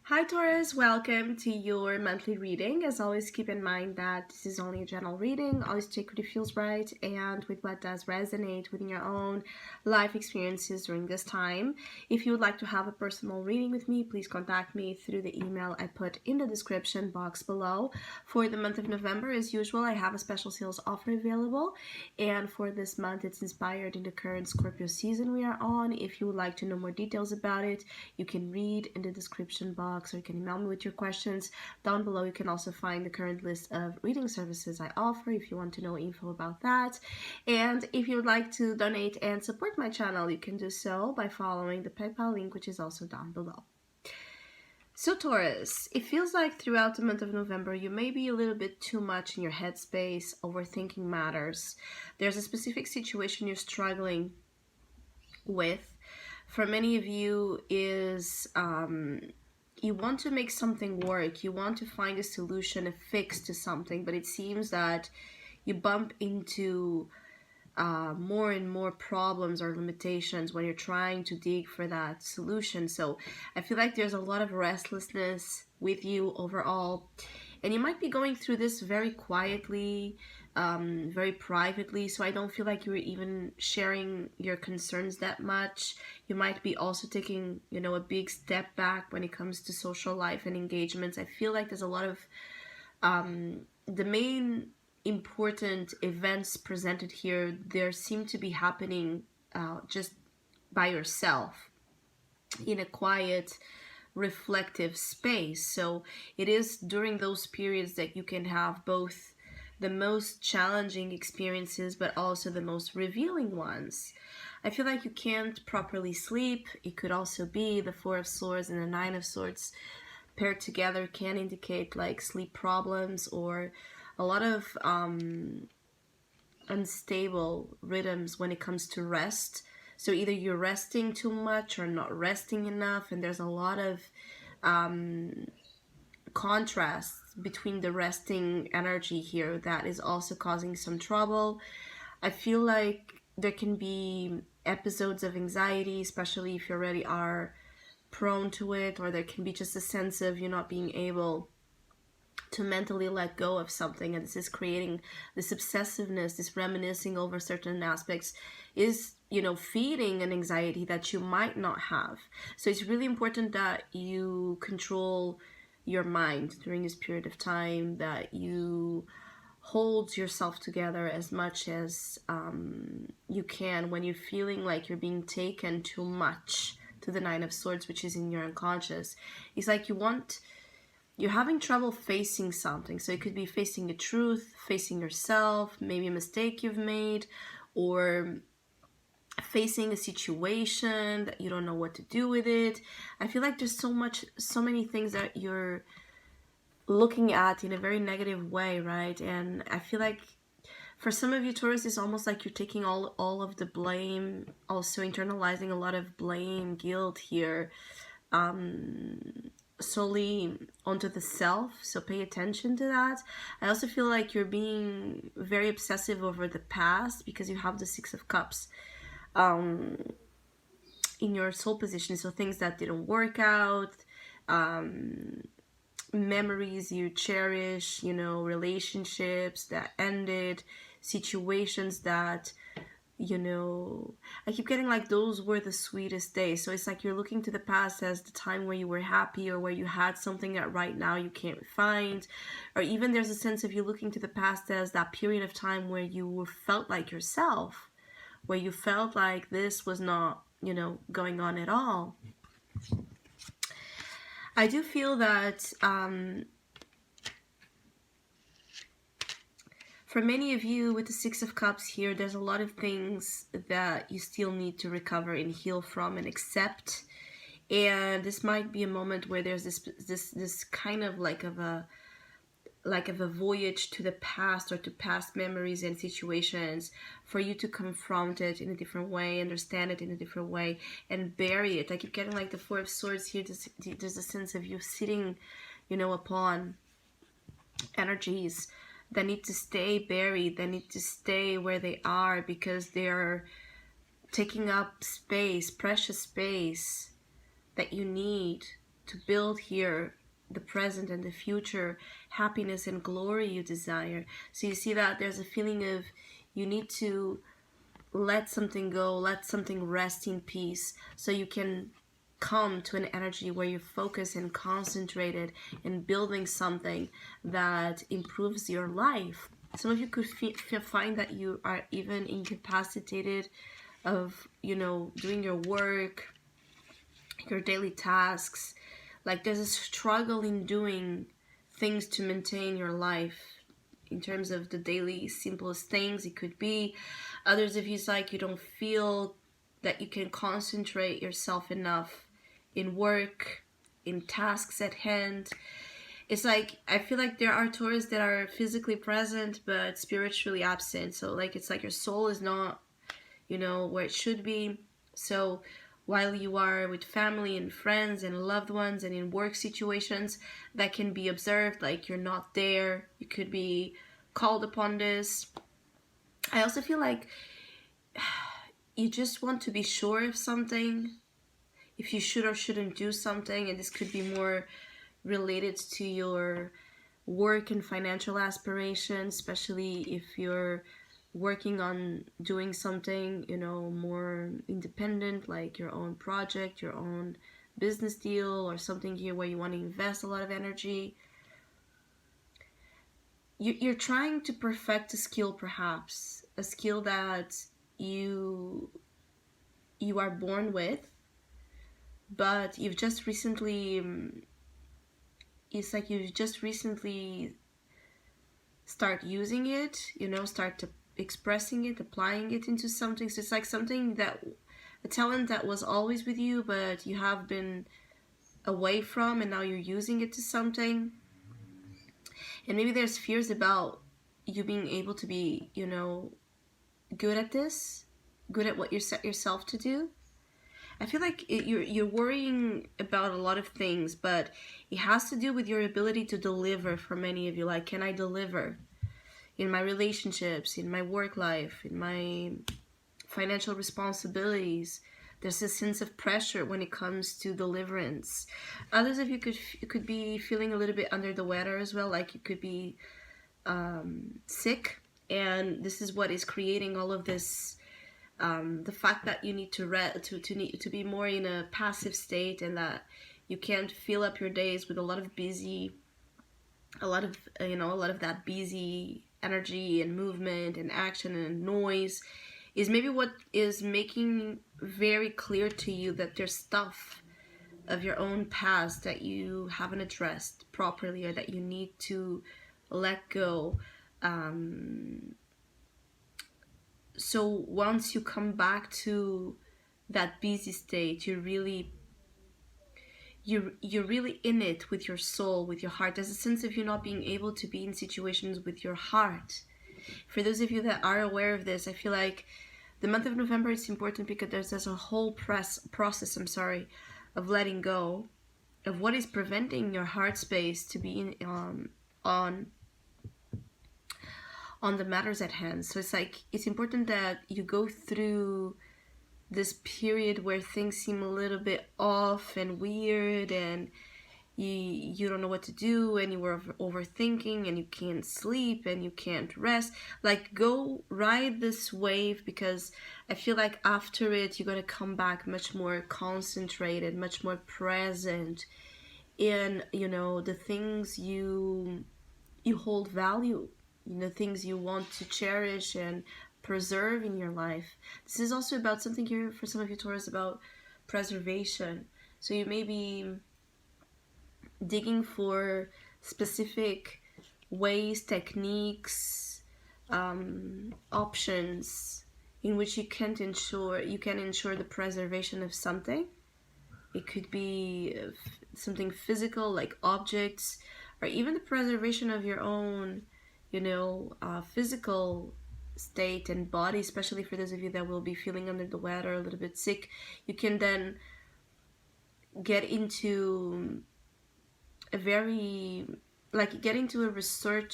Hi Taurus, welcome to your monthly reading. As always, keep in mind that this is only a general reading. Always take what it feels right and with what does resonate within your own life experiences during this time. If you would like to have a personal reading with me, please contact me through the email I put in the description box below. For the month of November, as usual, I have a special sales offer available. And for this month, it's inspired in the current Scorpio season we are on. If you would like to know more details about it, you can read in the description box, or you can email me with your questions. Down below you can also find the current list of reading services I offer if you want to know info about that. And if you would like to donate and support my channel, you can do so by following the PayPal link, which is also down below. So Taurus, it feels like throughout the month of November you may be a little bit too much in your headspace, overthinking matters. There's a specific situation you're struggling with. For many of you is you want to make something work, you want to find a solution, a fix to something, but it seems that you bump into more and more problems or limitations when you're trying to dig for that solution. So I feel like there's a lot of restlessness with you overall, and you might be going through this very quietly, very privately, so I don't feel like you're even sharing your concerns that much. You might be also taking, a big step back when it comes to social life and engagements. I feel like there's a lot of the main important events presented here, there seem to be happening just by yourself in a quiet, reflective space. So it is during those periods that you can have both the most challenging experiences but also the most revealing ones. I feel like you can't properly sleep. It could also be the Four of Swords and the Nine of Swords paired together can indicate like sleep problems or a lot of unstable rhythms when it comes to rest. So either you're resting too much or not resting enough, and there's a lot of contrast between the resting energy here that is also causing some trouble. I feel like there can be episodes of anxiety, especially if you already are prone to it, or there can be just a sense of you not being able to mentally let go of something, and this is creating this obsessiveness, this reminiscing over certain aspects is feeding an anxiety that you might not have. So it's really important that you control your mind during this period of time, that you hold yourself together as much as you can when you're feeling like you're being taken too much to the Nine of Swords, which is in your unconscious. It's like you're having trouble facing something. So it could be facing the truth, facing yourself, maybe a mistake you've made, or facing a situation that you don't know what to do with it. I feel like there's so many things that you're looking at in a very negative way, right? And I feel like for some of you Taurus, it's almost like you're taking all of the blame, also internalizing a lot of blame, guilt here, solely onto the self. So pay attention to that. I also feel like you're being very obsessive over the past because you have the Six of Cups in your soul position. So things that didn't work out, memories you cherish, relationships that ended, situations that I keep getting like those were the sweetest days. So it's like you're looking to the past as the time where you were happy, or where you had something that right now you can't find. Or even there's a sense of you looking to the past as that period of time where you felt like yourself, where you felt like this was not, going on at all. I do feel that for many of you with the Six of Cups here, there's a lot of things that you still need to recover and heal from and accept. And this might be a moment where there's this kind of like of a voyage to the past, or to past memories and situations, for you to confront it in a different way, understand it in a different way, and bury it. I keep getting like the Four of Swords here. There's a sense of you sitting, upon energies that need to stay buried, that need to stay where they are, because they're taking up space, precious space that you need to build here the present and the future happiness and glory you desire. So you see that there's a feeling of you need to let something go, let something rest in peace, so you can come to an energy where you're focused and concentrated in building something that improves your life. Some of you could find that you are even incapacitated of, doing your work, your daily tasks. Like there's a struggle in doing things to maintain your life in terms of the daily simplest things. It could be others of you, it's like you don't feel that you can concentrate yourself enough in work, in tasks at hand. It's like I feel like there are Taurus that are physically present but spiritually absent. So like it's like your soul is not, where it should be. So while you are with family and friends and loved ones and in work situations, that can be observed, like you're not there. You could be called upon this. I also feel like you just want to be sure of something, if you should or shouldn't do something, and this could be more related to your work and financial aspirations, especially if you're working on doing something, more independent, like your own project, your own business deal, or something here where you want to invest a lot of energy. You're trying to perfect a skill, perhaps a skill that you are born with, but you've just recently start using it, start to expressing it, applying it into something. So it's like something that, a talent that was always with you, but you have been away from, and now you're using it to something. And maybe there's fears about you being able to be, good at this, good at what you set yourself to do. I feel like you're worrying about a lot of things, but it has to do with your ability to deliver for many of you. Like, can I deliver in my relationships, in my work life, in my financial responsibilities? There's a sense of pressure when it comes to deliverance. Others of you could be feeling a little bit under the weather as well, like you could be sick, and this is what is creating all of this. The fact that you need to be more in a passive state, and that you can't fill up your days with a lot of that busy energy and movement and action and noise, is maybe what is making very clear to you that there's stuff of your own past that you haven't addressed properly, or that you need to let go. So once you come back to that busy state, you're really in it with your soul, with your heart. There's a sense of you not being able to be in situations with your heart. For those of you that are aware of this, I feel like the month of November is important because there's a whole process of letting go of what is preventing your heart space to be on the matters at hand. So it's important that you go through this period where things seem a little bit off and weird, and you don't know what to do, and you were overthinking, and you can't sleep, and you can't rest. Like, go ride this wave, because I feel like after it you're going to come back much more concentrated, much more present in the things you hold value, things you want to cherish and preserve in your life. This is also about something here for some of you Taurus, about preservation. So you may be digging for specific ways, techniques, options in which you can ensure the preservation of something. It could be something physical, like objects, or even the preservation of your own physical state and body, especially for those of you that will be feeling under the weather, a little bit sick. You can then get into a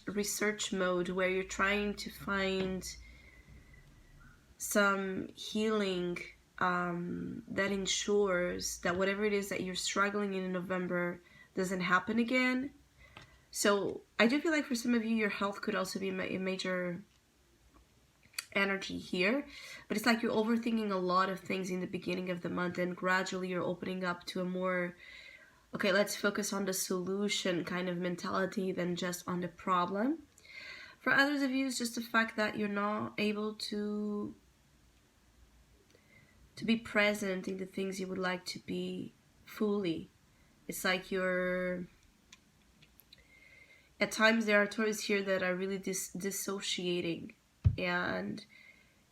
research mode where you're trying to find some healing that ensures that whatever it is that you're struggling in November doesn't happen again. So I do feel like for some of you, your health could also be a major energy here, but it's like you're overthinking a lot of things in the beginning of the month, and gradually you're opening up to a more, okay, let's focus on the solution kind of mentality than just on the problem. For others of you, it's just the fact that you're not able to be present in the things you would like to be fully. It's like you're, at times there are Taurus here that are really dissociating, and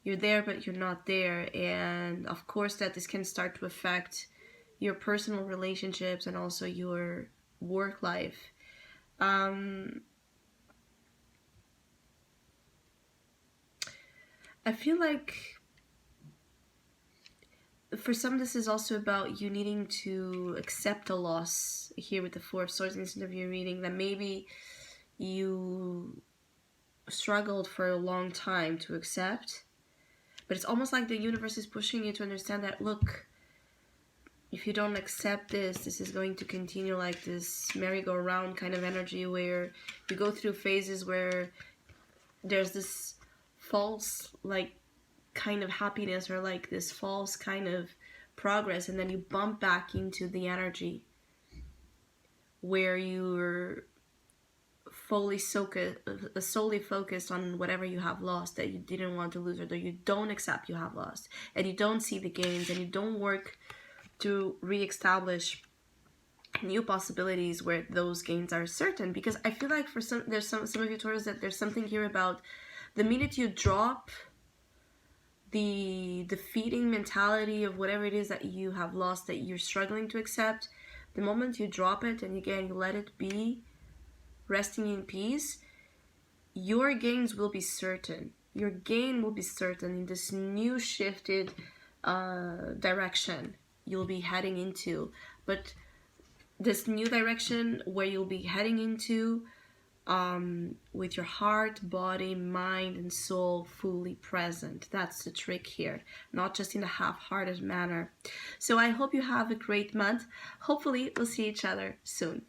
you're there but you're not there, and of course that this can start to affect your personal relationships and also your work life. I feel like for some this is also about you needing to accept a loss here with the Four of Swords instead of your reading, that maybe you struggled for a long time to accept, but it's almost like the universe is pushing you to understand that, look, if you don't accept this is going to continue like this merry-go-round kind of energy where you go through phases where there's this false like kind of happiness or like this false kind of progress, and then you bump back into the energy where you're solely focused on whatever you have lost that you didn't want to lose, or that you don't accept you have lost, and you don't see the gains, and you don't work to re-establish new possibilities where those gains are certain. Because I feel like for some of you Taurus, that there's something here about the minute you drop the defeating mentality of whatever it is that you have lost that you're struggling to accept, the moment you drop it and again you let it be, resting in peace, your gains will be certain. Your gain will be certain in this new shifted direction you'll be heading into. But this new direction where you'll be heading into with your heart, body, mind, and soul fully present. That's the trick here, not just in a half-hearted manner. So I hope you have a great month. Hopefully we'll see each other soon.